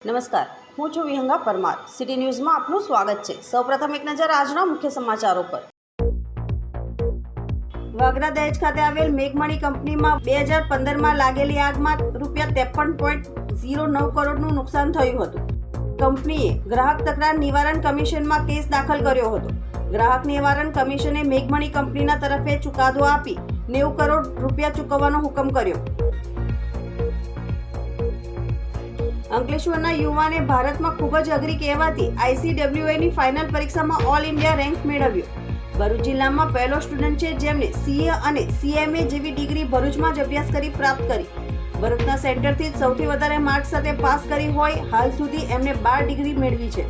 નમસ્કાર, હું છું વિહંગા પરમાર. સિટી ન્યૂઝમાં આપનું સ્વાગત છે. સૌપ્રથમ એક નજર આજના મુખ્ય સમાચારો પર. વાગરા દહેજ ખાતે આવેલ મેઘમણી કંપનીમાં 2015માં લાગેલી આગમાં ₹53.09 કરોડનું નુકસાન થયું હતું. કંપનીએ ગ્રાહક તકરાર નિવારણ કમિશનમાં કેસ દાખલ કર્યો હતો. ગ્રાહક નિવારણ કમિશને મેઘમણી કંપનીના તરફે ચુકાદો આપી ₹90 કરોડ ચૂકવવાનો હુકમ કર્યો. અંકલેશ્વરના યુવાને ભારતમાં ખૂબ જ અઘરી કહેવાતી ICWAની ફાઇનલ પરીક્ષામાં ઓલ ઇન્ડિયા રેન્ક મેળવ્યો. ભરૂચ જિલ્લામાં પહેલો સ્ટુડન્ટ છે જેમને CA અને CMA જેવી ડિગ્રી ભરૂચમાં જ અભ્યાસ કરી પ્રાપ્ત કરી. ભરૂચના સેન્ટરથી સૌથી વધારે માર્ક્સ સાથે પાસ કરી હોય. હાલ સુધી એમને 12 ડિગ્રી મેળવી છે.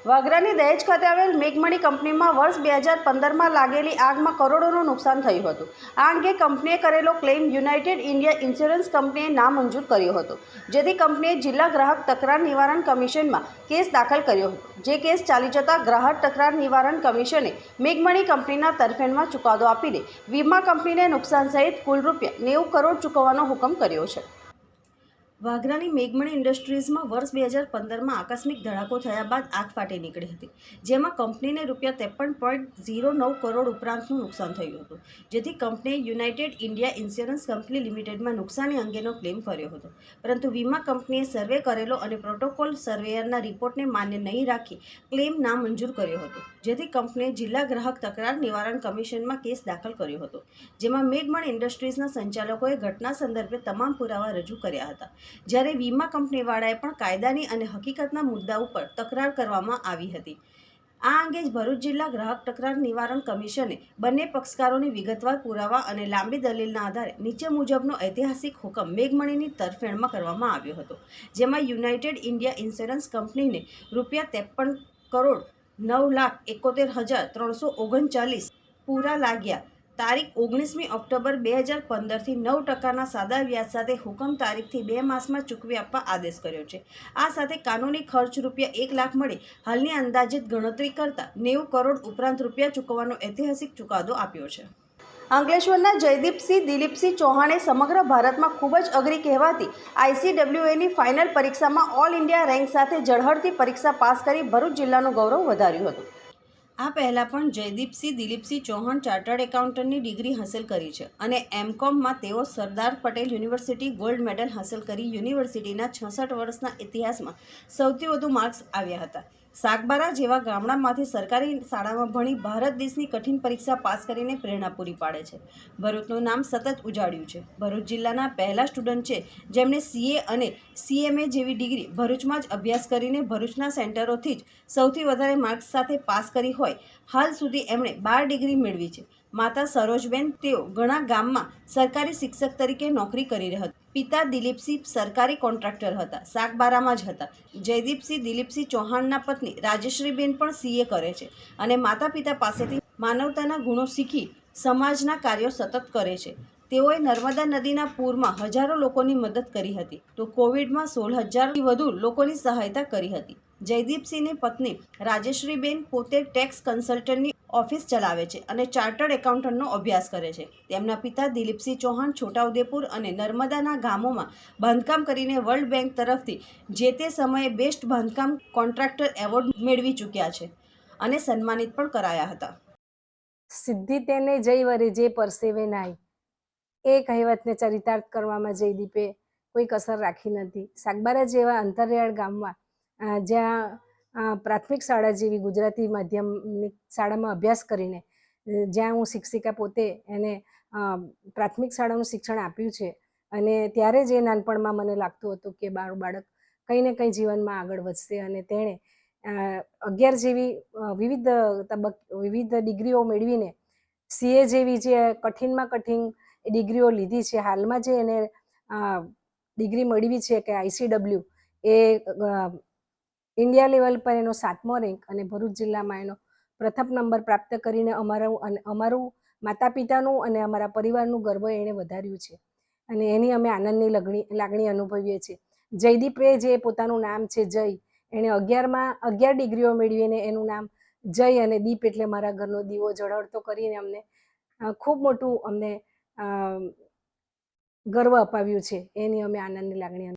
વાગરાની દહેજ ખાતે આવેલ મેઘમણી કંપનીમાં વર્ષ 2015માં લાગેલી આગમાં કરોડોનું નુકસાન થયું હતું. આ અંગે કંપનીએ કરેલો ક્લેમ યુનાઇટેડ ઇન્ડિયા ઇન્સ્યોરન્સ કંપનીએ નામંજૂર કર્યો હતો, જેથી કંપનીએ જિલ્લા ગ્રાહક તકરાર નિવારણ કમિશનમાં કેસ દાખલ કર્યો હતો. જે કેસ ચાલી જતા ગ્રાહક તકરાર નિવારણ કમિશને મેઘમણી કંપનીના તરફેણમાં ચુકાદો આપીને વીમા કંપનીને નુકસાન સહિત કુલ ₹90 કરોડ ચૂકવવાનો હુકમ કર્યો છે. વાગરાની મેઘમણી ઇન્ડસ્ટ્રીઝમાં વર્ષ 2015માં આકસ્મિક ધડાકો થયા બાદ આગ ફાટી નીકળી હતી, જેમાં કંપનીને ₹53.09 કરોડ ઉપરાંતનું નુકસાન થયું હતું, જેથી કંપનીએ યુનાઇટેડ ઇન્ડિયા ઇન્સ્યોરન્સ કંપની લિમિટેડમાં નુકસાની અંગેનો ક્લેમ કર્યો હતો. પરંતુ વીમા કંપનીએ સર્વે કરેલો અને પ્રોટોકોલ સર્વેયરના રિપોર્ટને માન્ય નહીં રાખી ક્લેમ નામંજૂર કર્યો હતો, જેથી કંપનીએ જિલ્લા ગ્રાહક તકરાર નિવારણ કમિશનમાં કેસ દાખલ કર્યો હતો, જેમાં મેઘમણી ઇન્ડસ્ટ્રીઝના સંચાલકોએ ઘટના સંદર્ભે તમામ પુરાવા રજૂ કર્યા હતા. જ્યારે વીમા કંપનીવાળાએ પણ કાયદાની અને હકીકતના મુદ્દા ઉપર તકરાર કરવામાં આવી હતી. આ અંગે ભરૂચ જિલ્લા ગ્રાહક તકરાર નિવારણ કમિશને બંને પક્ષકારોની વિગતવાર પુરાવા અને લાંબી દલીલના આધારે નીચે મુજબનો ઐતિહાસિક હુકમ મેઘમણીની તરફેણમાં કરવામાં આવ્યો હતો, જેમાં યુનાઇટેડ ઇન્ડિયા ઇન્સ્યોરન્સ કંપનીને ₹53,09,71,339 પૂરા લાગ્યા. તારીખ 19મી ઓક્ટોબર 2015થી 9%ના સાદા વ્યાજ સાથે હુકમ તારીખથી 2 માસમાં ચૂકવી આપવા આદેશ કર્યો છે. આ સાથે કાનૂની ખર્ચ ₹1 લાખ મળી હાલની અંદાજિત ગણતરી કરતા ₹90 કરોડ ઉપરાંત ચૂકવવાનો ઐતિહાસિક ચુકાદો આપ્યો છે. અંકલેશ્વરના જયદીપસિંહ દિલીપસિંહ ચૌહાણે સમગ્ર ભારતમાં ખૂબ જ અઘરી કહેવાતી ICWAની ફાઇનલ પરીક્ષામાં ઓલ ઇન્ડિયા રેન્ક સાથે ઝળહળતી પરીક્ષા પાસ કરી ભરૂચ જિલ્લાનું ગૌરવ વધાર્યું હતું. આ પહેલાં પણ જયદીપસિંહ દિલીપસિંહ ચૌહાણ ચાર્ટર્ડ એકાઉન્ટન્ટની ડિગ્રી હાંસલ કરી છે અને MCOMમાં તેઓ Sardar Patel university gold medal હાંસલ કરી યુનિવર્સિટીના 66 વર્ષના ઇતિહાસમાં સૌથી વધુ માર્ક્સ આવ્યા હતા. સાગબારા જેવા ગામડામાંથી સરકારી શાળામાં ભણી ભારત દેશની કઠિન પરીક્ષા પાસ કરીને પ્રેરણા પૂરી પાડે છે. ભરૂચનું નામ સતત ઉજાળ્યું છે. ભરૂચ જિલ્લાના પહેલા સ્ટુડન્ટ છે જેમણે CA અને CMA જેવી ડિગ્રી ભરૂચમાં જ અભ્યાસ કરીને ભરૂચના સેન્ટરોથી જ સૌથી વધારે માર્ક્સ સાથે પાસ કરી હોય. હાલ સુધી એમણે 12 ડિગ્રી મેળવી છે. માતા સરોજબેન, તેઓ ઘણા ગામમાં સરકારી શિક્ષક તરીકે નોકરી કરી રહ્યા હતા. પિતા દિલીપસિંહ સરકારી કોન્ટ્રાક્ટર હતા, સાગબારામાં જ હતા. જયદીપસિંહ દિલીપસિંહ ચૌહાણના પત્ની રાજેશ્રીબેન પણ CA કરે છે અને માતા પિતા પાસેથી માનવતાના ગુણો શીખી સમાજના કાર્યો સતત કરે છે. તેઓએ નર્મદા નદીના પૂરમાં હજારો લોકોની મદદ કરી હતી, તો કોવિડમાં 16,000થી વધુ લોકોની સહાયતા કરી હતી. જયદીપસિંહની પત્ની રાજેશ્રીબેન પોતે ટેક્સ કન્સલ્ટન્ટની ઓફિસ ચલાવે છે અને ચાર્ટર્ડ એકાઉન્ટન્ટનો અભ્યાસ કરે છે. તેમના પિતા દિલીપસિંહ ચૌહાણ છોટાઉદેપુર અને નર્મદાના ગામોમાં બાંધકામ કરીને વર્લ્ડ બેંક તરફથી જે તે સમયે બેસ્ટ બાંધકામ કોન્ટ્રાક્ટર એવોર્ડ મેળવી ચૂક્યા છે અને સન્માનિત પણ કરાયા હતા. સિદ્ધિ તેને જય વરે જે પરસેવે નાય, એ કહેવતને ચરિતાર્થ કરવામાં જયદીપે કોઈ કસર રાખી નથી. સાગબારા જેવા અંતરિયાળ ગામમાં જ્યાં પ્રાથમિક શાળા જેવી ગુજરાતી માધ્યમની શાળામાં અભ્યાસ કરીને, જ્યાં હું શિક્ષિકા પોતે એને પ્રાથમિક શાળાનું શિક્ષણ આપ્યું છે, અને ત્યારે જ એ નાનપણમાં મને લાગતું હતું કે મારું બાળક કંઈ ને કંઈ જીવનમાં આગળ વધશે, અને તેણે 11 જેવી વિવિધ ડિગ્રીઓ મેળવીને CA જેવી જે કઠિનમાં કઠિન ડિગ્રીઓ લીધી છે. હાલમાં જે એને ડિગ્રી મેળવી છે કે ICW એ ઇન્ડિયા લેવલ પર એનો 7મો રેન્ક અને ભરૂચ જિલ્લામાં એનો પ્રથમ નંબર પ્રાપ્ત કરીને અમારું માતા પિતાનું અને અમારા પરિવારનું ગર્વ એણે વધાર્યું છે, અને એની અમે આનંદની લાગણી અનુભવીએ છીએ. જયદીપે જે પોતાનું નામ છે જય, એણે 11 ડિગ્રીઓ મેળવીને એનું નામ જય અને દીપ એટલે મારા ઘરનો દીવો ઝળહળતો કરીને અમને ખૂબ મોટું ગર્વ અપાવ્યું છે, એની અમે આનંદની લાગણી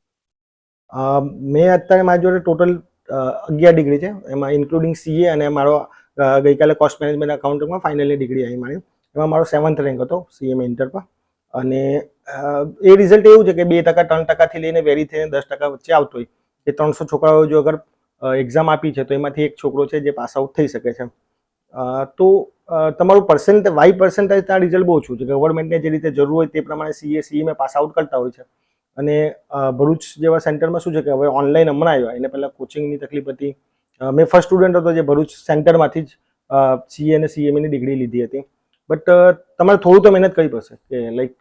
મેં અત્યારે મારી જોડે ટોટલ 11 ડિગ્રી છે, એમાં ઇન્ક્લુડિંગ CA અને મારો ગઈકાલે કોસ્ટ મેનેજમેન્ટ અકાઉન્ટિંગમાં ફાઇનલી ડિગ્રી આવી મારી, એમાં મારો 7th રેન્ક હતો CA ઇન્ટર પર. અને એ રિઝલ્ટ એવું છે કે 2%, 3%થી લઈને વેરી થઈને 10% વચ્ચે આવતો હોય. એ 300 છોકરાઓ જો અગર એક્ઝામ આપી છે તો એમાંથી એક છોકરો છે જે પાસ આઉટ થઈ શકે છે. તો તમારું વાય પર્સન્ટેજ ત્યાં રિઝલ્ટ બહુ ઓછું છે. ગવર્મેન્ટને જે રીતે જરૂર હોય તે પ્રમાણે CA મેં પાસ આઉટ કરતા હોય છે. અને ભરૂચ જેવા સેન્ટરમાં શું છે કે હવે ઓનલાઈન હમણાં આવ્યા, એને પહેલાં કોચિંગની તકલીફ હતી. મેં ફર્સ્ટ સ્ટુડન્ટ હતો જે ભરૂચ સેન્ટરમાંથી જ CA અને CMAની ડિગ્રી લીધી હતી. બટ તમારે થોડું તો મહેનત કરવી પડશે કે લાઈક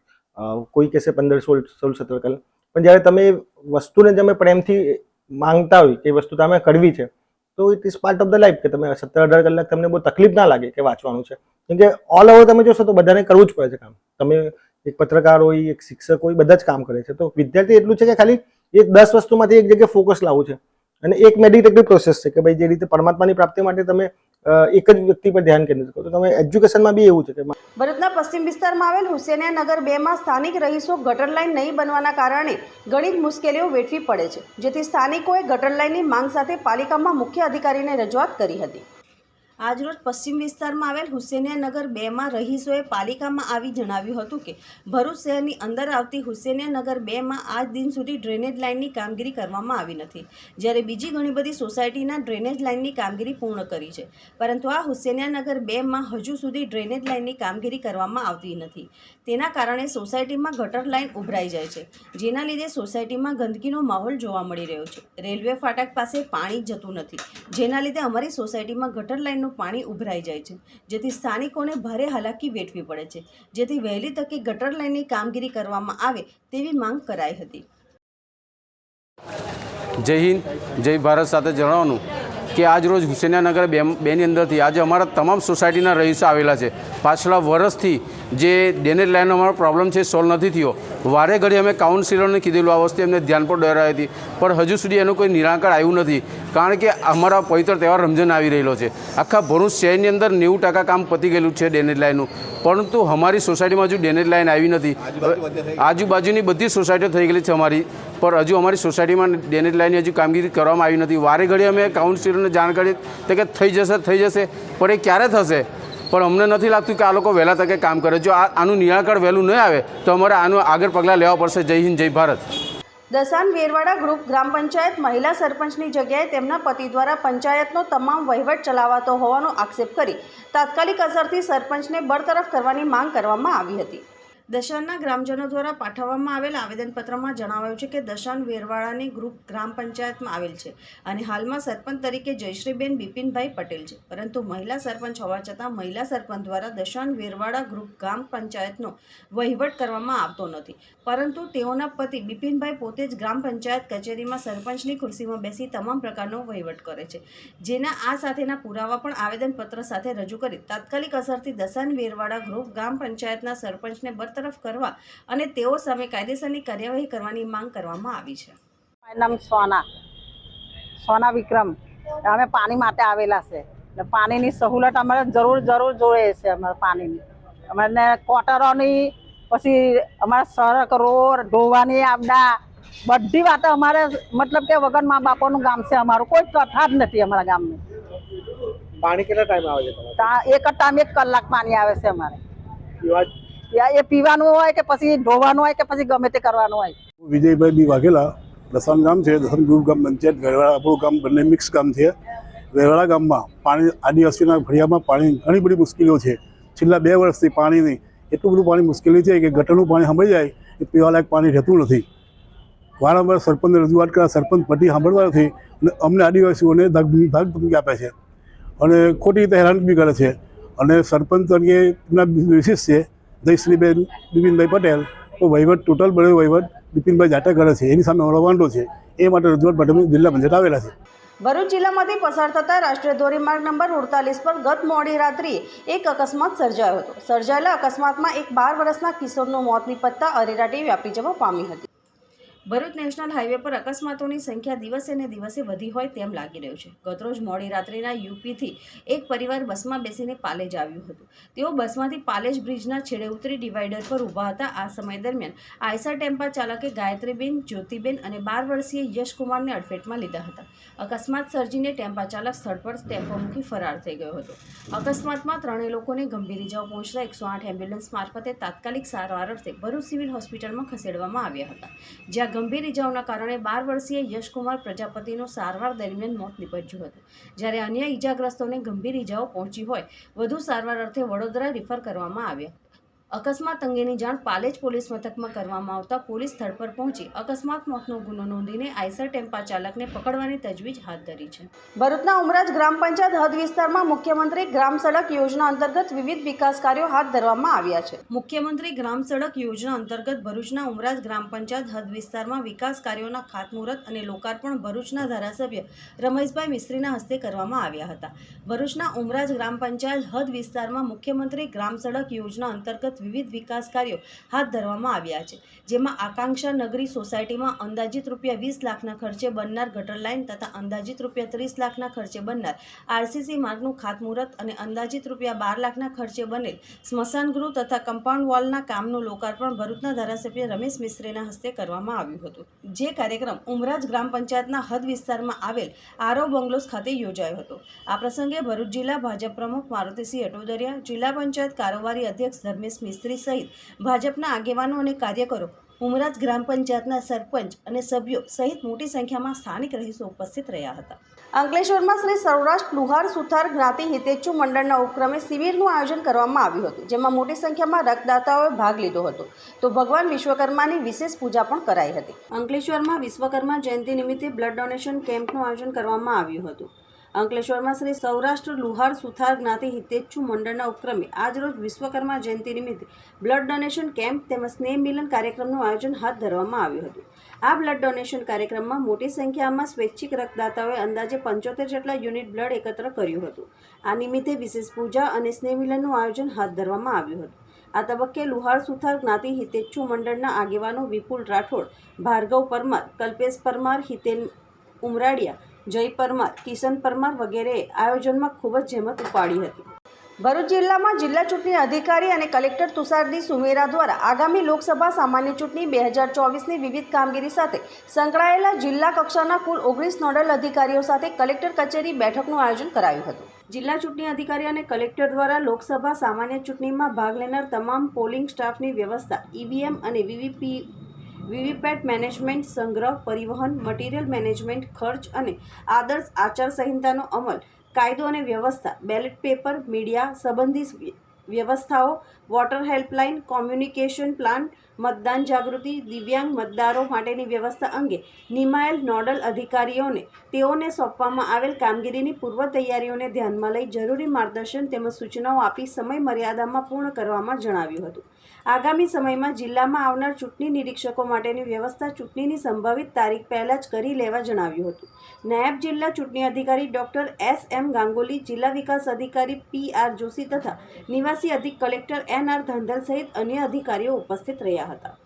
કોઈ કહેશે 15, 16, 17 કલાક, પણ જ્યારે તમે વસ્તુને તમે પ્રેમથી માંગતા હોય કે વસ્તુ તમે કરવી છે તો it is part of the life કે તમે 17-18 કલાક તમને બહુ તકલીફ ના લાગે કે વાંચવાનું છે. કેમ કે ઓલ ઓવર તમે જોશો તો બધાને કરવું જ પડે છે કામ. તમે એક પત્રકાર હોય, એક શિક્ષક હોય, બધા જ કામ કરે છે. તો વિદ્યાર્થી એટલું છે કે ખાલી એક 10 વસ્તુમાંથી એક જગ્યાએ ફોકસ લાવવું છે. અને એક મેડિટેટિવ પ્રોસેસ છે કે ભાઈ જે રીતે પરમાત્માની પ્રાપ્તિ માટે તમે એક જ વ્યક્તિ પર ધ્યાન કેન્દ્રિત કરો, તો તમે એજ્યુકેશનમાં બી એવું છે કે ભરૂચના પશ્ચિમ વિસ્તારમાં આવેલ હુસેનિયા નગર 2માં સ્થાનિક રહીશો ગટર લાઇન નહીં બનવાના કારણે ઘણી જ મુશ્કેલીઓ વેઠવી પડે છે, જેથી સ્થાનિકોએ ગટર લાઇનની માંગ સાથે પાલિકામાં મુખ્ય અધિકારીને રજૂઆત કરી હતી. આજરોજ પશ્ચિમ વિસ્તારમાં આવેલ હુસેનિયા નગર 2માં રહીશોએ પાલિકામાં આવી જણાવ્યું હતું કે ભરૂચ શહેરની અંદર આવતી હુસેનિયા નગર 2માં આજ દિન સુધી ડ્રેનેજ લાઇનની કામગીરી કરવામાં આવી નથી, જ્યારે બીજી ઘણી બધી સોસાયટીના ડ્રેનેજ લાઇનની કામગીરી પૂર્ણ કરી છે, પરંતુ આ હુસેનિયા નગર 2માં હજુ સુધી ડ્રેનેજ લાઇનની કામગીરી કરવામાં આવતી નથી. તેના કારણે સોસાયટીમાં ગટર લાઇન ઉભરાઈ જાય છે, જેના લીધે સોસાયટીમાં ગંદકીનો માહોલ જોવા મળી રહ્યો છે. રેલવે ફાટક પાસે પાણી જતું નથી, જેના લીધે અમારી સોસાયટીમાં ગટર લાઇનનું પાણી ઉભરાઈ જાય છે, જેથી સ્થાનિકોને ભારે હાલાકી વેઠવી પડે છે. જેથી વહેલી તકે ગટર લાઇનની કામગીરી કરવામાં આવે તેવી માંગ કરાઈ હતી. જય હિન્દ, જય ભારત સાથે જણાવવાનું કે આજ રોજ હુસેનિયા નગર 2ની અંદરથી આજે અમારા તમામ સોસાયટીના રહીશો આવેલા છે. પાછલા વર્ષથી જે ડ્રેનેજ લાઇનનો અમારો પ્રોબ્લેમ છે સોલ્વ નથી થયો. વારે ઘડી અમે કાઉન્સિલરને કીધેલું, આ વસ્તુ એમને ધ્યાન પર દોરાવી હતી, પણ હજુ સુધી એનું કોઈ નિરાકરણ આવ્યું નથી. કારણ કે અમારા પવિત્ર તહેવાર રમઝાન આવી રહેલો છે. આખા ભરૂચ શહેરની અંદર 90% કામ પતી ગયેલું છે ડ્રેનેજ લાઇનનું, પરંતુ અમારી સોસાયટીમાં હજુ ડ્રેનેજ લાઇન આવી નથી. આજુબાજુની બધી સોસાયટીઓ થઈ ગયેલી છે અમારી, પણ હજુ અમારી સોસાયટીમાં ડ્રેનેજ લાઇનની હજુ કામગીરી કરવામાં આવી નથી. વારે ઘડી અમે કાઉન્સિલરને જાણ કરી કે થઈ જશે, પણ એ ક્યારે થશે? પણ અમને નથી લાગતું કે આ લોકો વહેલા તકે કામ કરે. જો આનું નિરાકરણ વહેલું નહીં આવે તો અમારે આનું આગળ પગલાં લેવા પડશે. જય હિન્દ, જય ભારત. દસાન વેરવાડા ગ્રુપ ગ્રામ પંચાયત મહિલા સરપંચની જગ્યાએ તેમના પતિ દ્વારા પંચાયતનો તમામ વહીવટ ચલાવાતો હોવાનો આક્ષેપ કરી તાત્કાલિક અસરથી સરપંચને બરતરફ કરવાની માંગ કરવામાં આવી હતી. દશાણના ગ્રામજનો દ્વારા પાઠવવામાં આવેલ આવેદનપત્રમાં જણાવાયું છે કે દશાણ વેરવાડાની ગ્રુપ ગ્રામ પંચાયતમાં આવેલ છે અને હાલમાં સરપંચ તરીકે જયશ્રીબેન બિપિનભાઈ પટેલ છે, પરંતુ મહિલા સરપંચ હોવા છતાં મહિલા સરપંચ દ્વારા દશાણ વેરવાડા ગ્રુપ ગ્રામ પંચાયતનો વહીવટ કરવામાં આવતો નથી, પરંતુ તેઓના પતિ બિપિનભાઈ પોતે જ ગ્રામ પંચાયત કચેરીમાં સરપંચની ખુરશીમાં બેસી તમામ પ્રકારનો વહીવટ કરે છે, જેના આ સાથેના પુરાવા પણ આવેદનપત્ર સાથે રજૂ કરી તાત્કાલિક અસરથી દશાણ વેરવાડા ગ્રુપ ગ્રામ પંચાયતના સરપંચને તરફ કરવા અને તેઓ સામે કાયદેસરની કાર્યવાહી કરવાની માંગ કરવામાં આવી છે. મારું નામ સોના વિક્રમ. અમે પાણી માટે આવેલા છે. પાણીની સહુલત અમારે જરૂર જોઈએ છે. અમારે પાણીની અમને કોટરોની, પછી અમારે સડક, રોડ, ઢોવાની આપડા બધી વાત અમારે મતલબ કે વગર મા બાપોનું ગામ છે. અમારું કોઈ કથા જ નથી અમારા ગામનું. પાણી કેટલા ટાઈમ આવે છે? એક ટાઈમ 1 કલાક પાણી આવે છે અમારે. એ પીવાનું હોય કે પછી ધોવાનું હોય કે પછી ગમે તે કરવાનું હોય. વિજયભાઈ બી વાઘેલા, દસાણ ગામ છે. દસાણ ગ્રુપ ગામ પંચાયત, વેરવાડા આપણું ગામ, બંને મિક્સ ગામ છે. વેરવાડા ગામમાં પાણી, આદિવાસીના ફળિયામાં પાણી ઘણી બધી મુશ્કેલીઓ છે. છેલ્લા 2 વર્ષથી પાણીની એટલું બધું પાણી મુશ્કેલી છે કે ગટરનું પાણી સાંભળી જાય એ પીવાલાયક પાણી રહેતું નથી. વારંવાર સરપંચને રજૂઆત કરવા, સરપંચ પટ્ટી સાંભળવા નથી અને અમને આદિવાસીઓને ભાગ ધમકી આપે છે અને ખોટી રીતે હેરાન બી કરે છે. અને સરપંચ તરીકે એમના વિશેષ છે જયશ્રીબેન બિપિનભાઈ પટેલ, તો વહીવટ ટોટલ બધો વહીવટ બિપિનભાઈ જાતે કરે છે. એની સામે અમારો વાંધો છે. એ માટે રજૂઆત માટે જિલ્લા પંચાયત આવેલા છે. ભરૂચ જિલ્લામાંથી પસાર થતા રાષ્ટ્રીય ધોરીમાર્ગ નંબર 48 પર ગત મોડી રાત્રિએ એક અકસ્માત સર્જાયો હતો. સર્જાયેલા અકસ્માતમાં એક 12 વર્ષના કિશોરનું મોત નીપજતા અરેરાટી વ્યાપી જવા પામી હતી. ભરૂચ નેશનલ હાઈવે પર અકસ્માતોની સંખ્યા દિવસે ને દિવસે વધી હોય તેમ લાગી રહ્યું છે. ગતરોજ મોડી રાત્રિના યુપીથી એક પરિવાર બસમાં બેસીને પાલેજ આવ્યું હતું. તેઓ બસમાંથી પાલેજ બ્રિજના છેડે ઉતરી ડિવાઈડર પર ઊભા હતા. આ સમય દરમિયાન આઈસર ટેમ્પા ચાલકે ગાયત્રીબેન, જ્યોતિબેન અને 12 વર્ષીય યશકુમારને અડફેટમાં લીધા હતા. અકસ્માત સર્જીને ટેમ્પા ચાલક સ્થળ પર ટેમ્પો મૂકી ફરાર થઈ ગયો હતો. અકસ્માતમાં ત્રણેય લોકોને ગંભીર ઇજાઓ પહોંચતા 108 એમ્બ્યુલન્સ મારફતે તાત્કાલિક સારવાર અર્થે ભરૂચ સિવિલ હોસ્પિટલમાં ખસેડવામાં આવ્યા હતા, જ્યાં ગંભીર ઇજાઓના કારણે 12 વર્ષીય યશકુમાર પ્રજાપતિનું સારવાર દરમિયાન મોત નીપજ્યું હતું, જ્યારે અન્ય ઇજાગ્રસ્તોને ગંભીર ઇજાઓ પહોંચી હોય વધુ સારવાર અર્થે વડોદરા રિફર કરવામાં આવ્યા. અકસ્માત અંગેની જાણ પાલેજ પોલીસ મથકમાં કરવામાં આવતા પોલીસ સ્થળ પર પહોંચી અકસ્માત મોતનો ગુનો નોંધીને આઈસર ટેમ્પા ચાલકને પકડવાની તજવીજ હાથ ધરી છે. ભરૂચના ઉમરાજ ગ્રામ પંચાયત હદ વિસ્તારમાં મુખ્યમંત્રી ગ્રામ સડક યોજના અંતર્ગત વિવિધ વિકાસ કાર્યો હાથ ધરવામાં આવ્યા છે. મુખ્યમંત્રી ગ્રામ સડક યોજના અંતર્ગત ભરૂચના ઉમરાજ ગ્રામ પંચાયત હદ વિસ્તારમાં વિકાસ કાર્યોના ખાતમુહૂર્ત અને લોકાર્પણ ભરૂચના ધારાસભ્ય રમેશભાઈ મિસ્ત્રીના હસ્તે કરવામાં આવ્યા હતા. ભરૂચના ઉમરાજ ગ્રામ પંચાયત હદ વિસ્તારમાં મુખ્યમંત્રી ગ્રામ સડક યોજના અંતર્ગત વિવિધ વિકાસ કાર્યો હાથ ધરવામાં આવ્યા છે, જેમાં આકાંક્ષા નગરી સોસાયટીમાં અંદાજિત ₹20 લાખના ખર્ચે બનનાર ગટર લાઇન તથા અંદાજિત ₹30 લાખના ખર્ચે બનનાર આરસીસી માર્ગનું ખાતમુહૂર્ત અને અંદાજિત ₹12 લાખના ખર્ચે બનેલ સ્મશાન ગૃહ તથા કમ્પાઉન્ડ વોલના કામનું લોકાર્પણ ભરૂચના ધારાસભ્ય રમેશ મિસ્ત્રીના હસ્તે કરવામાં આવ્યું હતું, જે કાર્યક્રમ ઉમરાજ ગ્રામ પંચાયતના હદ વિસ્તારમાં આવેલ આરો બંગલોસ ખાતે યોજાયો હતો. આ પ્રસંગે ભરૂચ જિલ્લા ભાજપ પ્રમુખ મારુતિસિંહ અટોદરિયા, જિલ્લા પંચાયત કારોબારી અધ્યક્ષ ધર્મેશ મિસ્ત્રી સહિત ભાજપના આગેવાનો અને કાર્યકરો, ઉમરાજ ગ્રામ પંચાયતના સરપંચ અને સભ્યો સહિત મોટી સંખ્યામાં સ્થાનિક રહીશો ઉપસ્થિત રહ્યા હતા. અંકલેશ્વરમાં શ્રી સૌરાષ્ટ્ર લુહાર સુથાર જ્ઞાતિ હિતેચ્છુ મંડળના ઉપક્રમે શિબિરનું આયોજન કરવામાં આવ્યું હતું, જેમાં મોટી સંખ્યામાં રક્તદાતાઓએ ભાગ લીધો હતો, તો ભગવાન વિશ્વકર્માની વિશેષ પૂજા પણ કરાઈ હતી. અંકલેશ્વરમાં વિશ્વકર્મા જયંતિ નિમિત્તે બ્લડ ડોનેશન કેમ્પનું આયોજન કરવામાં આવ્યું હતું. અંકલેશ્વરમાં શ્રી સૌરાષ્ટ્ર લુહાર સુથાર જ્ઞાતિ હિતેચ્છુ મંડળના ઉપક્રમે આજરોજ વિશ્વકર્મા જયંતિ નિમિત્તે બ્લડ ડોનેશન કેમ્પ તેમજ સ્નેહ મિલન કાર્યક્રમનું આયોજન હાથ ધરવામાં આવ્યું હતું. આ બ્લડ ડોનેશન કાર્યક્રમમાં મોટી સંખ્યામાં સ્વૈચ્છિક રક્તદાતાઓએ અંદાજે 75 જેટલા યુનિટ બ્લડ એકત્ર કર્યું હતું. આ નિમિત્તે વિશેષ પૂજા અને સ્નેહ મિલનનું આયોજન હાથ ધરવામાં આવ્યું હતું. આ તબક્કે લુહાર સુથાર જ્ઞાતિ હિતેચ્છુ મંડળના આગેવાનો વિપુલ રાઠોડ, ભાર્ગવ પરમાર, કલ્પેશ પરમાર, હિતેન ઉમરાડિયા, જય પરમાર, કિશન પરમાર વગેરેએ આયોજનમાં ખૂબ જ જહેમત ઉપાડી હતી. ભરૂચ જિલ્લામાં જિલ્લા ચૂંટણી અધિકારી અને કલેક્ટર તુષારદી સુમેરા દ્વારા આગામી લોકસભા સામાન્ય ચૂંટણી 2024ની વિવિધ કામગીરી સાથે સંકળાયેલા જિલ્લા કક્ષાના કુલ 19 નોડલ અધિકારીઓ સાથે કલેક્ટર કચેરી બેઠકનું આયોજન કરાયું હતું. જિલ્લા ચૂંટણી અધિકારી અને કલેક્ટર દ્વારા લોકસભા સામાન્ય ચૂંટણીમાં ભાગ લેનાર તમામ પોલિંગ સ્ટાફની વ્યવસ્થા, ઈવીએમ અને વીવીપેટ મેનેજમેન્ટ, સંગ્રહ, પરિવહન, મટીરીયલ મેનેજમેન્ટ, ખર્ચ અને આદર્શ આચારસંહિતાનો અમલ, કાયદો અને વ્યવસ્થા, બેલેટ પેપર, મીડિયા સંબંધી વ્યવસ્થાઓ, વોટર હેલ્પલાઇન, કોમ્યુનિકેશન પ્લાન, મતદાન જાગૃતિ, દિવ્યાંગ મતદારો માટેની વ્યવસ્થા અંગે નિમાયેલ નોડલ અધિકારીઓને તેઓને સોંપવામાં આવેલ કામગીરીની પૂર્વ તૈયારીઓને ધ્યાનમાં લઈ જરૂરી માર્ગદર્શન તેમજ સૂચનાઓ આપી સમય મર્યાદામાં પૂર્ણ કરવામાં જણાવ્યું હતું. આગામી સમયમાં જિલ્લામાં આવનાર ચૂંટણી નિરીક્ષકો માટેની વ્યવસ્થા ચૂંટણીની સંભવિત તારીખ પહેલાં જ કરી લેવા જણાવ્યું હતું. નાયબ જિલ્લા ચૂંટણી અધિકારી ડોક્ટર S.M. ગાંગુલી, જિલ્લા વિકાસ અધિકારી P.R. જોશી તથા નિવાસી અધિક કલેક્ટર N.R. ધાંધલ સહિત અન્ય અધિકારીઓ ઉપસ્થિત રહ્યા હતા.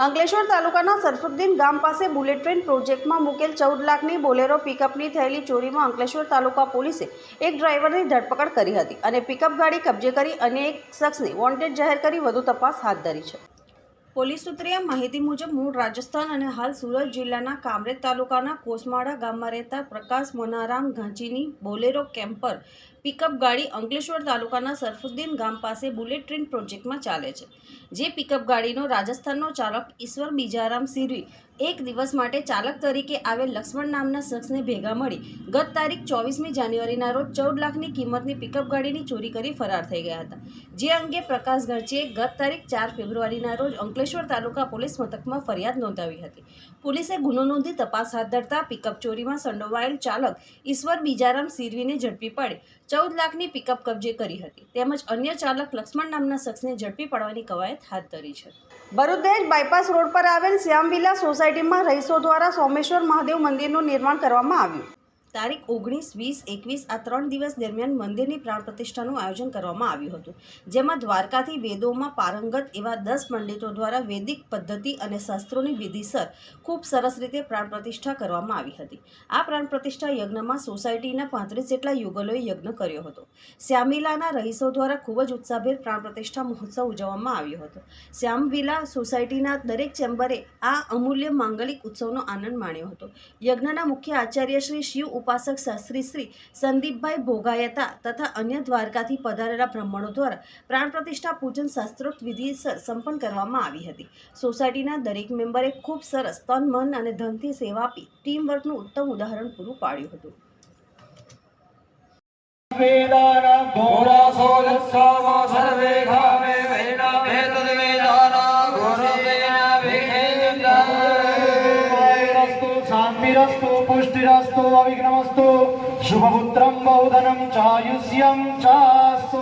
અંકલેશ્વર તાલુકાના સરફુદ્દીન ગામ પાસે બુલેટ ટ્રેન પ્રોજેક્ટમાં મૂકેલ 14 લાખની બોલેરો પિકઅપની થયેલી ચોરીમાં અંકલેશ્વર તાલુકા પોલીસે એક ડ્રાઈવરની ધરપકડ કરી હતી અને પિકઅપ ગાડી કબજે કરી અન્ય એક શખ્સને વોન્ટેડ જાહેર કરી વધુ તપાસ હાથ ધરી છે. પોલીસ સૂત્રીય માહિતી મુજબ મૂળ રાજસ્થાન અને હાલ સુરત જિલ્લાના કામરેજ તાલુકાના કોસમાળા ગામમાં રહેતા પ્રકાશ મનારામ ઘાંચીની બોલેરો કેમ્પર પિકઅપ ગાડી અંકલેશ્વર તાલુકાના સરફુદ્દીન ગામ પાસે બુલેટ ટ્રેન પ્રોજેક્ટમાં ચાલે છે. જે પિકઅપ ગાડીનો રાજસ્થાનનો ચાલક ઈશ્વર બીજારામ સિરવી એક દિવસ માટે ચાલક તરીકે આવેલ લક્ષ્મણ નામના શખ્સને ભેગા મળી ગત તારીખ 24મી જાન્યુઆરીના રોજ 14 લાખની કિંમતની પિકઅપ ગાડીની ચોરી કરી ફરાર થઈ ગયા હતા. જે અંગે પ્રકાશ ઘાંચીએ ગત તારીખ 4 ફેબ્રુઆરીના રોજ અંકલેશ્વર તાલુકા પોલીસ મથકમાં ફરિયાદ નોંધાવી હતી. પોલીસે ગુનો નોંધી તપાસ હાથ ધરતા પિકઅપ ચોરીમાં સંડોવાયેલ ચાલક ઈશ્વર બીજારામ સિરવીને ઝડપી પાડી 14 લાખની પિકઅપ કબજે કરી હતી. તેમજ અન્ય ચાલક લક્ષ્મણ નામના શખ્સને ઝડપી પાડવાની કવાયત હાથ ધરી છે. ભરૂચ દહેજ બાયપાસ રોડ પર આવેલ શ્યામવિલા સોસાયટીમાં રહીશો દ્વારા સોમેશ્વર મહાદેવ મંદિરનું નિર્માણ કરવામાં આવ્યું. તારીખ 19, 20, 21 આ 3 દિવસ દરમિયાન મંદિરની પ્રાણ પ્રતિષ્ઠાનું આયોજન કરવામાં આવ્યું હતું, જેમાં દ્વારકાથી વેદોમાં પારંગત એવા 10 પંડિતો દ્વારા વૈદિક પદ્ધતિ અને શાસ્ત્રોની વિધિસર ખૂબ સરસ રીતે પ્રાણ પ્રતિષ્ઠા કરવામાં આવી હતી. આ પ્રાણ પ્રતિષ્ઠા યજ્ઞમાં સોસાયટીના 35 જેટલા યુગલોએ યજ્ઞ કર્યો હતો. શ્યામવિલાના રહીશો દ્વારા ખૂબ જ ઉત્સાહભેર પ્રાણ પ્રતિષ્ઠા મહોત્સવ ઉજવવામાં આવ્યો હતો. શ્યામવિલા સોસાયટીના દરેક ચેમ્બરે આ અમૂલ્ય માંગલિક ઉત્સવનો આનંદ માણ્યો હતો. યજ્ઞના મુખ્ય આચાર્ય શ્રી શિવ ઉપાસક શાસ્ત્રી શ્રી સંદીપભાઈ ભોગાયતા તથા અન્ય દ્વારકાથી પધારેલા બ્રાહ્મણો દ્વારા પ્રાણ પ્રતિષ્ઠા પૂજન શાસ્ત્રોક્ત વિધિ સંપન્ન કરવામાં આવી હતી. સોસાયટીના દરેક મેમ્બરે ખૂબ સરસ તન, મન અને ધનથી સેવા આપી ટીમ વર્કનું ઉત્તમ ઉદાહરણ પૂરું પાડ્યું હતું. शान्तिरस्तु पुष्टिरस्तु अविघ्नमस्तु शुभपुत्रं बहुधनं चायुष्यं चास्तु।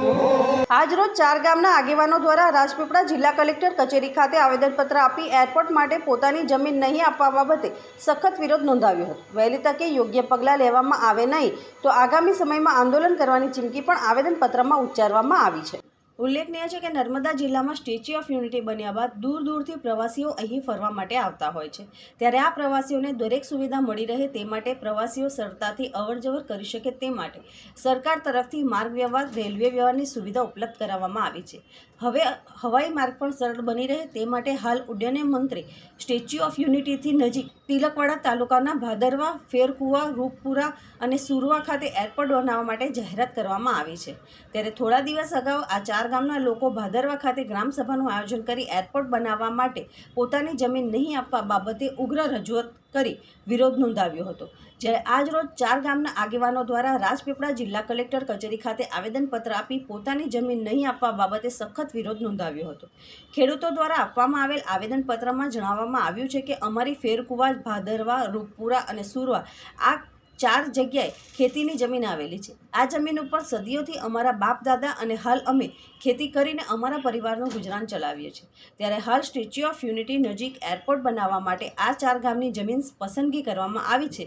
આજરોજ 4 ગામના આગેવાનો દ્વારા રાજપીપળા જિલ્લા કલેક્ટર કચેરી ખાતે આવેદનપત્ર આપી એરપોર્ટ માટે પોતાની જમીન નહીં આપવા બાબતે સખત વિરોધ નોંધાવ્યો હતો. વહેલી તકે યોગ્ય પગલાં લેવામાં આવે નહીં તો આગામી સમયમાં આંદોલન કરવાની ચીમકી પણ આવેદનપત્રમાં ઉચ્ચારવામાં આવી છે. ઉલ્લેખનીય છે કે નર્મદા જિલ્લામાં સ્ટેચ્યુ ઓફ યુનિટી બન્યા બાદ દૂર દૂરથી પ્રવાસીઓ અહીં ફરવા માટે આવતા હોય છે. ત્યારે આ પ્રવાસીઓને દરેક સુવિધા મળી રહે તે માટે પ્રવાસીઓ સરળતાથી અવરજવર કરી શકે તે માટે સરકાર તરફથી માર્ગ વ્યવહાર, રેલવે વ્યવહારની સુવિધા ઉપલબ્ધ કરાવવામાં આવી છે. હવે હવાઈ માર્ગ પણ સરળ બની રહે તે માટે હાલ ઉડ્ડયન મંત્રી સ્ટેચ્યુ ઓફ યુનિટીથી નજીક તિલકવાડા તાલુકાના ભાદરવા, ફેરકુવા, રૂપપુરા અને સુરવા ખાતે એરપોર્ટ બનાવવા માટે જાહેરાત કરવામાં આવી છે. ત્યારે થોડા દિવસ અગાઉ આ 4 ગામના લોકો ભાદરવા ખાતે ગ્રામસભાનું આયોજન કરી એરપોર્ટ બનાવવા માટે પોતાની જમીન નહીં આપવા બાબતે ઉગ્ર રજૂઆત કરી વિરોધ નોંધાવ્યો હતો. જ્યારે આજ રોજ 4 ગામના આગેવાનો દ્વારા રાજપીપળા જિલ્લા કલેક્ટર કચેરી ખાતે આવેદનપત્ર આપી પોતાની જમીન નહીં આપવા બાબતે સખત વિરોધ નોંધાવ્યો હતો. ખેડૂતો દ્વારા આપવામાં આવેલ આવેદનપત્રમાં જણાવવામાં આવ્યું છે કે અમારી ફેરકુવા, ભાદરવા, રૂપપુરા અને સુરવા આ 4 જગ્યાએ ખેતીની જમીન આવેલી છે. આ જમીન ઉપર સદીઓથી અમારા બાપ દાદા અને હાલ અમે ખેતી કરીને અમારા પરિવારનું ગુજરાન ચલાવીએ છીએ. ત્યારે હાલ સ્ટેચ્યુ ઓફ યુનિટી નજીક એરપોર્ટ બનાવવા માટે આ 4 ગામની જમીન પસંદગી કરવામાં આવી છે,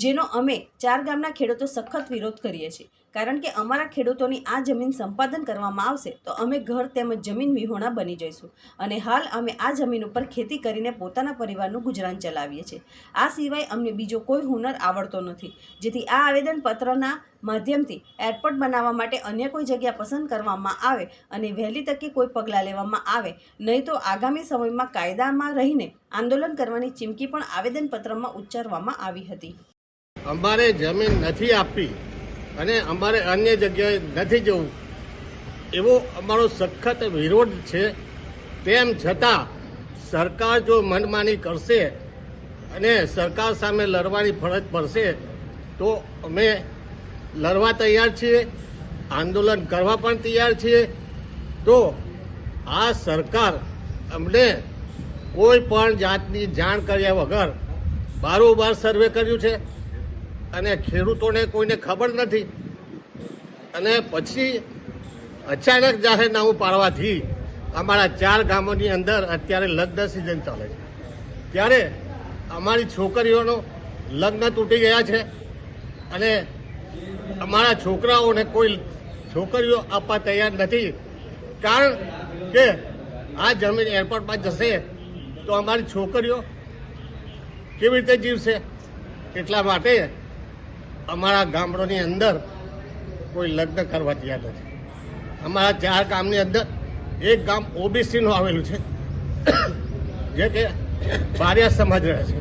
જેનો અમે 4 ગામના ખેડૂતો સખત વિરોધ કરીએ છીએ. કારણ કે અમારા ખેડૂતોની આ જમીન સંપાદન કરવામાં આવશે તો અમે ઘર તેમજ જમીન વિહોણા બની જઈશું અને હાલ અમે આ જમીન ઉપર ખેતી કરીને પોતાના પરિવારનું ગુજરાન ચલાવીએ છીએ. આ સિવાય અમને બીજો કોઈ હુનર આવડતો નથી. જેથી આ આવેદનપત્રના માધ્યમથી એરપોર્ટ બનાવવા માટે અન્ય કોઈ જગ્યા પસંદ કરવામાં આવે અને વહેલી તકે કોઈ પગલાં લેવામાં આવે, નહીં તો આગામી સમયમાં કાયદામાં રહીને આંદોલન કરવાની ચીમકી પણ આવેદનપત્રમાં ઉચ્ચારવામાં આવી હતી. અમારે જમીન નથી આપવી અને અમારે અન્ય જગ્યાએ નથી જવું એવો અમારો સખત વિરોધ છે. તેમ છતાં સરકાર જો મનમાની કરશે અને સરકાર સામે લડવાની ફરજ પડશે તો અમે લડવા તૈયાર છીએ, આંદોલન કરવા પણ તૈયાર છીએ. તો આ સરકાર અમને કોઈ પણ જાતની જાણ કર્યા વગર બારોબાર સર્વે કર્યું છે અને ખેડૂતોને કોઈને ખબર નથી અને પછી અચાનક જાહેરનામું પાડવાથી અમારા 4 ગામોની અંદર અત્યારે લગ્ન સિઝન ચાલે છે. ત્યારે અમારી છોકરીઓનો લગ્ન તૂટી ગયા છે અને અમારા છોકરાઓને કોઈ છોકરીઓ આપવા તૈયાર નથી. કારણ કે આ જમીન એરપોર્ટમાં જશે તો અમારી છોકરીઓ કેવી રીતે જીવશે? એટલા માટે અમારા ગામડોની અંદર કોઈ લગ્ન કરવા તૈયાર નથી. અમારા 4 ગામની અંદર એક ગામ ઓબીસીનું આવેલું છે, જે કે બારિયા સમાજ રહે છે.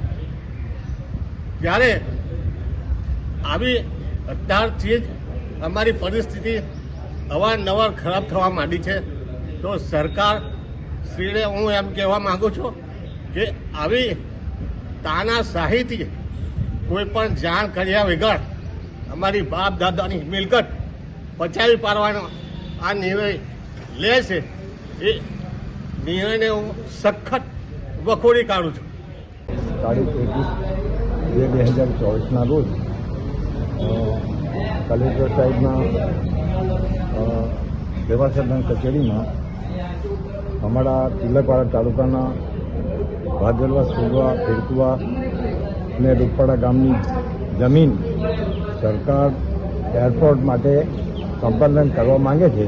ત્યારે આવી અત્યારથી જ અમારી પરિસ્થિતિ અવારનવાર ખરાબ થવા માંડી છે. તો સરકાર શ્રીને હું એમ કહેવા માગું છું કે આવી તાનાશાહીથી કોઈ પણ જાણ કર્યા વગર અમારી બાપ દાદાની મિલકત પચાવી પાડવાનો આ નિર્ણય લે છે, એ નિર્ણયને હું સખત વખોડી કાઢું છું. તારીખ 21/2/2024ના રોજ કલેક્ટર સાહેબના સેવાસદન કચેરીમાં અમારા તિલકવાડા તાલુકાના ભાદરવા, સુરવા, ફેરકુવા અને રૂપવાડા ગામની જમીન સરકાર એરપોર્ટ માટે સંપાદન કરવા માંગે છે,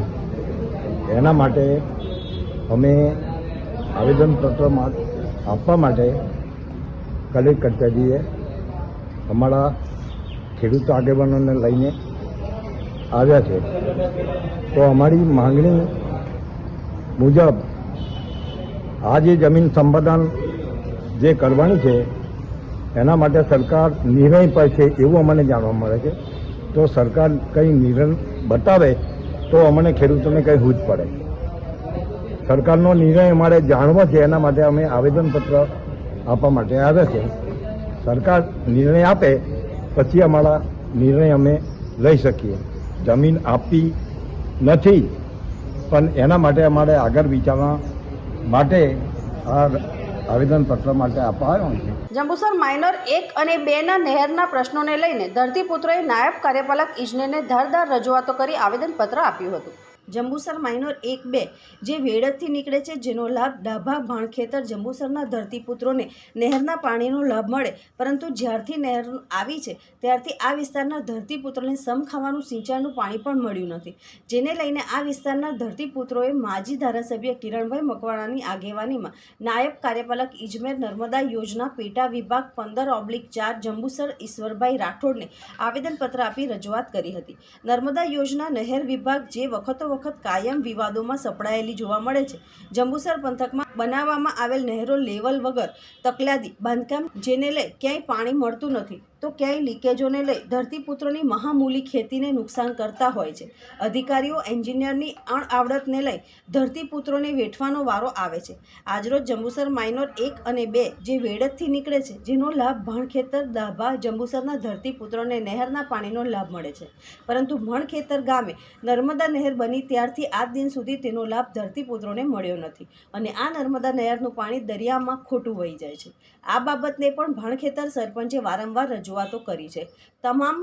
એના માટે અમે આવેદનપત્ર આપવા માટે કલેક્ટર કચેરીએ અમારા ખેડૂત આગેવાનોને લઈને આવ્યા છે. તો અમારી માંગણી મુજબ આ જે જમીન સંપાદન જે કરવાની છે એના માટે સરકાર નિર્ણય પર છે એવું અમને જાણવા મળે છે. તો સરકાર કંઈ નિર્ણય બતાવે તો અમને ખેડૂતોને કંઈ હૂજ પડે. સરકારનો નિર્ણય અમારે જાણવો છે, એના માટે અમે આવેદનપત્ર આપવા માટે આવ્યા છે. સરકાર નિર્ણય આપે પછી અમારા નિર્ણય અમે લઈ શકીએ. જમીન આપવી નથી, પણ એના માટે અમારે આગળ વિચારવા માટે આ આવેદનપત્ર માટે આપવા આવ્યો છે. જંબુસર માઇનર 1 અને 2ના નહેરના પ્રશ્નોને લઈને ધરતીપુત્રોએ નાયબ કાર્યપાલક ઇજનેરને ધારદાર રજૂઆતો કરી આવેદનપત્ર આપ્યું હતું. જંબુસર માઇનર 1-2 જે વેડતથી નીકળે છે, જેનો લાભ ડાભા ભાણખેતર જંબુસરના ધરતીપુત્રોને નહેરના પાણીનો લાભ મળે, પરંતુ જ્યારથી નહેર આવી છે ત્યારથી આ વિસ્તારના ધરતીપુત્રોને સમ ખાવાનું સિંચાઈનું પાણી પણ મળ્યું નથી, જેને લઈને આ વિસ્તારના ધરતીપુત્રોએ માજી ધારાસભ્ય કિરણભાઈ મકવાણાની આગેવાનીમાં નાયબ કાર્યપાલક ઇજનેર નર્મદા યોજના પેટા વિભાગ 15/4 જંબુસર ઈશ્વરભાઈ રાઠોડને આવેદનપત્ર આપી રજૂઆત કરી હતી. નર્મદા યોજના નહેર વિભાગ જે વખત કાયમ વિવાદોમાં સપડાયેલી જોવા મળે છે. જંબુસર પંથકમાં બનાવવામાં આવેલ નહેરો લેવલ વગર તકલાદી બાંધકામ, જેને લઈ ક્યાંય પાણી મળતું નથી તો ક્યાંય લીકેજોને લઈ ધરતીપુત્રોની મહામૂલી ખેતીને નુકસાન કરતા હોય છે. અધિકારીઓ એન્જિનિયરની અણઆવડતને લઈ ધરતીપુત્રોને વેઠવાનો વારો આવે છે. આજરોજ જંબુસર માઇનર 1 અને 2 જે વેડતથી નીકળે છે, જેનો લાભ ભણખેતર ડાભા જંબુસરના ધરતીપુત્રોને નહેરના પાણીનો લાભ મળે છે, પરંતુ ભણખેતર ગામે નર્મદા નહેર બની ત્યારથી આજ દિન સુધી તેનો લાભ ધરતીપુત્રોને મળ્યો નથી અને આ નર્મદા નહેરનું પાણી દરિયામાં ખોટું વહી જાય છે. આ બાબતને પણ ભણખેતર સરપંચે વારંવાર રજૂઆતો કરી છે. તમામ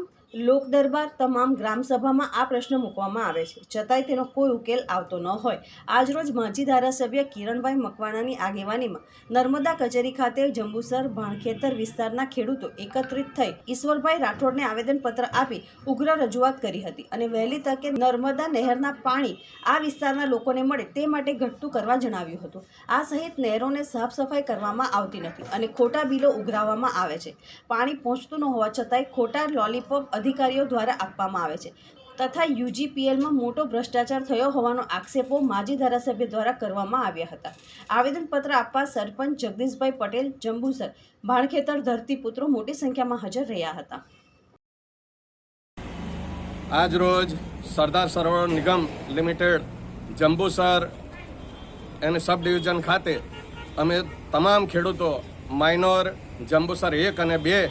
લોક દરબાર, તમામ ગ્રામસભામાં આ પ્રશ્ન મૂકવામાં આવે છે, છતાંય તેનો કોઈ ઉકેલ આવતો ન હોય. આજરોજ માજી ધારાસભ્ય કિરણભાઈ મકવાણાની આગેવાનીમાં નર્મદા કચેરી ખાતે જંબુસર ભાણખેતર વિસ્તારના ખેડૂતો એકત્રિત થઈ ઈશ્વરભાઈ રાઠોડને આવેદનપત્ર આપી ઉગ્ર રજૂઆત કરી હતી અને વહેલી તકે નર્મદા નહેરના પાણી આ વિસ્તારના લોકોને મળે તે માટે ઘટતું કરવા જણાવ્યું હતું. આ સહિત નહેરોને સાફ સફાઈ કરવામાં આવતી નથી અને ખોટા બિલો ઉઘરાવવામાં આવે છે. પાણી પહોંચતું ન હોવા છતાંય ખોટા લોલીપોપ અધિકારીઓ દ્વારા આપવામાં આવે છે તથા UGPLમાં મોટો ભ્રષ્ટાચાર થયો હોવાનો આક્ષેપો માજી ધારાસભ્ય દ્વારા કરવામાં આવ્યા હતા. આવેદનપત્ર આપવા સરપંચ જગદીશભાઈ પટેલ, જંબુસર ભાણખેતર ધરતીપુત્રો મોટી સંખ્યામાં હાજર રહ્યા હતા. આજ રોજ સરદાર સરોવર નિગમ લિમિટેડ જંબુસર અને સબ ડિવિઝન ખાતે અમે તમામ ખેડૂતો માઇનોર જંબુસર 1 અને 2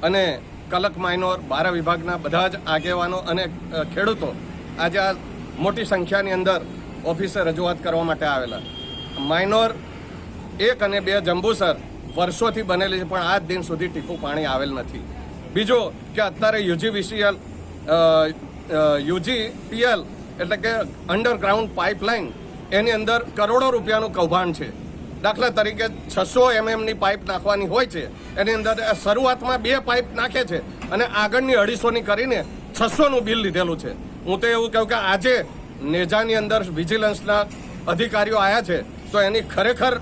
અને કલક માઇનોર 12 વિભાગના બધા જ આગેવાનો અને ખેડૂતો આજે આ મોટી સંખ્યાની અંદર ઓફિસે રજૂઆત કરવા માટે આવેલા. માઇનોર 1 અને 2 જંબુસર વર્ષોથી બનેલી છે, પણ આજ દિન સુધી ટીપું પાણી આવેલ નથી. બીજું કે અત્યારે UGPL એટલે કે અંડરગ્રાઉન્ડ પાઇપલાઇન એની અંદર કરોડો રૂપિયાનું કૌભાંડ છે. દાખલા તરીકે 600 mmની પાઇપ નાખવાની હોય છે, એની અંદર શરૂઆતમાં 2 પાઇપ નાખે છે અને આગળની 250ની કરીને 600નું બિલ લીધેલું છે. હું તો એવું કહું કે આજે નેજાની અંદર વિજિલન્સના અધિકારીઓ આવ્યા છે તો એની ખરેખર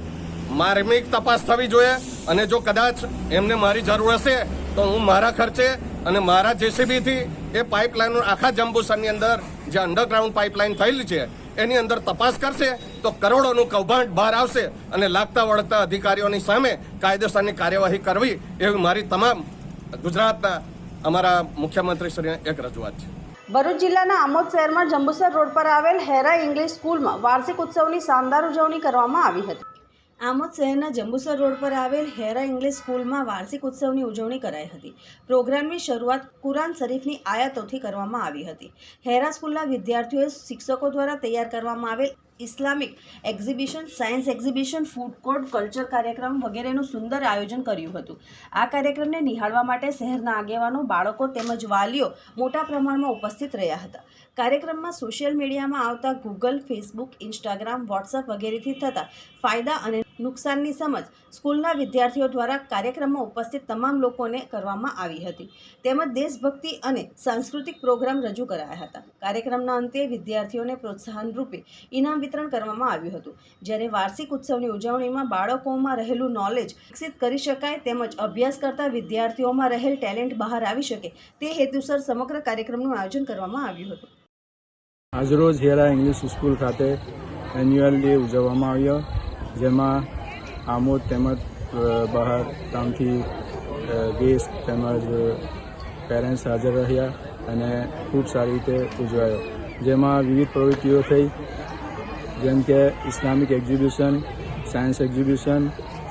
માર્મિક તપાસ થવી જોઈએ અને જો કદાચ એમને મારી જરૂર હશે તો હું મારા ખર્ચે અને મારા JCBથી એ પાઇપલાઇનો આખા જંબુસરની અંદર જે અંડરગ્રાઉન્ડ પાઇપલાઇન થયેલી છે એની અંદર તપાસ કરશે તો કરોડોનું કૌભાંડ બહાર આવશે અને લાગતા વળગતા અધિકારીઓની સામે કાયદેસરની કાર્યવાહી કરવી એવી મારી તમામ ગુજરાતના અમારા મુખ્યમંત્રીશ્રીને એક રજૂઆત છે. ભરૂચ જિલ્લાના આમોદ શહેરમાં જંબુસર રોડ પર આવેલ હેરા ઇંગ્લિશ સ્કૂલમાં વાર્ષિક ઉત્સવની શાનદાર ઉજવણી કરવામાં આવી હતી. આમોદ શહેરના જંબુસર રોડ પર આવેલ હેરા ઇંગ્લિશ સ્કૂલમાં વાર્ષિક ઉત્સવની ઉજવણી કરાઈ હતી. પ્રોગ્રામની શરૂઆત કુરાન શરીફની આયાતોથી કરવામાં આવી હતી. હેરા સ્કૂલના વિદ્યાર્થીઓએ શિક્ષકો દ્વારા તૈયાર કરવામાં આવેલ Islamic exhibition, science exhibition, food court, culture કાર્યક્રમ વગેરેનું સુંદર આયોજન કર્યું હતું. આ કાર્યક્રમને નિહાળવા માટે શહેરના આગેવાનો, બાળકો તેમજ વાલીઓ મોટા પ્રમાણમાં ઉપસ્થિત રહ્યા હતા. કાર્યક્રમમાં સોશિયલ મીડિયામાં આવતા ગૂગલ, ફેસબુક, ઇન્સ્ટાગ્રામ, વોટ્સઅપ વગેરેથી થતા ફાયદા અને નુકસાનની સમજ સ્કૂલના વિદ્યાર્થીઓ દ્વારા કાર્યક્રમમાં ઉપસ્થિત તમામ લોકોને કરવામાં આવી હતી. તેમજ દેશભક્તિ અને સાંસ્કૃતિક પ્રોગ્રામ રજૂ કરાયા હતા. કાર્યક્રમના અંતે વિદ્યાર્થીઓને પ્રોત્સાહન રૂપે ઇનામ વિતરણ કરવામાં આવ્યું હતું. જ્યારે વાર્ષિક ઉત્સવની ઉજવણીમાં બાળકોમાં રહેલું નોલેજ વિકસિત કરી શકાય તેમજ અભ્યાસ કરતા વિદ્યાર્થીઓમાં રહેલ ટેલેન્ટ બહાર આવી શકે તે હેતુસર સમગ્ર કાર્યક્રમનું આયોજન કરવામાં આવ્યું હતું. આજરોજ હેરા ઇંગ્લિશ સ્કૂલ ખાતે એન્યુઅલ ડે ઉજવવામાં આવ્યો, જેમાં આમોદ તેમજ બહાર ગામથી ગેસ્ટ તેમજ પેરેન્ટ્સ હાજર રહ્યા અને ખૂબ સારી રીતે ઉજવાયો, જેમાં વિવિધ પ્રવૃત્તિઓ થઈ, જેમ કે Islamic exhibition, science exhibition,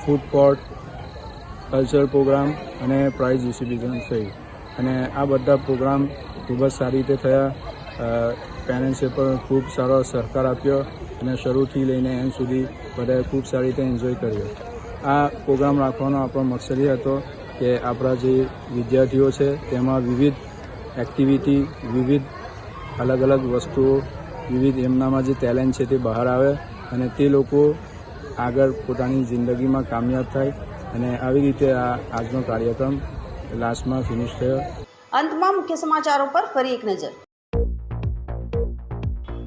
food court, cultural programme અને પ્રાઇઝ ડિસ્ટ્રીબ્યુશન થઈ અને આ બધા પ્રોગ્રામ ખૂબ જ સારી રીતે થયા. પેરેન્ટ્સે પણ ખૂબ સારો સહકાર આપ્યો અને શરૂથી લઈને એન્ડ સુધી બધાએ ખૂબ સારી રીતે એન્જોય કર્યો. આ પ્રોગ્રામ રાખવાનો આપણો મકસદ એ હતો કે આપણા જે વિદ્યાર્થીઓ છે તેમાં વિવિધ એક્ટિવિટી, વિવિધ અલગ અલગ વસ્તુઓ, વિવિધ એમનામાં જે ટેલેન્ટ છે તે બહાર આવે અને તે લોકો આગળ પોતાની જિંદગીમાં કામયાબ થાય અને આવી રીતે આજનો કાર્યક્રમ લાસ્ટમાં ફિનિશ થયો. અંતમાં મુખ્ય સમાચારો પર ફરી એક નજર.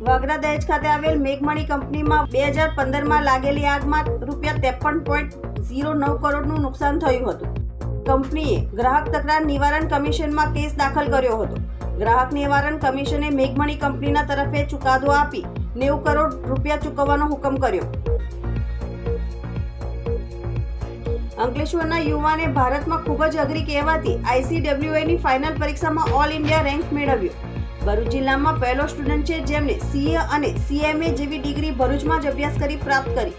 વાગરા દહેજ ખાતે આવેલ મેઘમણી કંપનીમાં 2015માં લાગેલી આગમાં ₹53.09 કરોડનું નુકસાન થયું હતું. કંપનીએ ગ્રાહક તકરાર નિવારણ કમિશનમાં કેસ દાખલ કર્યો હતો. ગ્રાહક નિવારણ કમિશને મેઘમણી કંપનીના તરફે ચુકાદો આપી ₹90 કરોડ ચૂકવવાનો હુકમ કર્યો. અંકલેશ્વરના યુવાને ભારતમાં ખૂબ જ અઘરી કહેવાતી ICWAની ફાઇનલ પરીક્ષામાં ઓલ ઇન્ડિયા રેન્ક મેળવ્યો. ભરૂચ જિલ્લામાં પહેલો સ્ટુડન્ટ છે જેમને CA અને CMA જેવી ડિગ્રી ભરૂચમાં જ અભ્યાસ કરી પ્રાપ્ત કરી.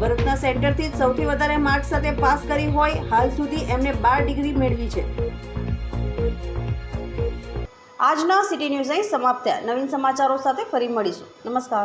ભરૂચના સેન્ટરથી જ સૌથી વધારે માર્ક્સ સાથે પાસ કરી હોય. હાલ સુધી એમને 12 ડિગ્રી મેળવી છે. આજના સિટી ન્યૂઝ અહીં સમાપ્ત થયા. નવીન સમાચારો સાથે ફરી મળીશું. નમસ્કાર.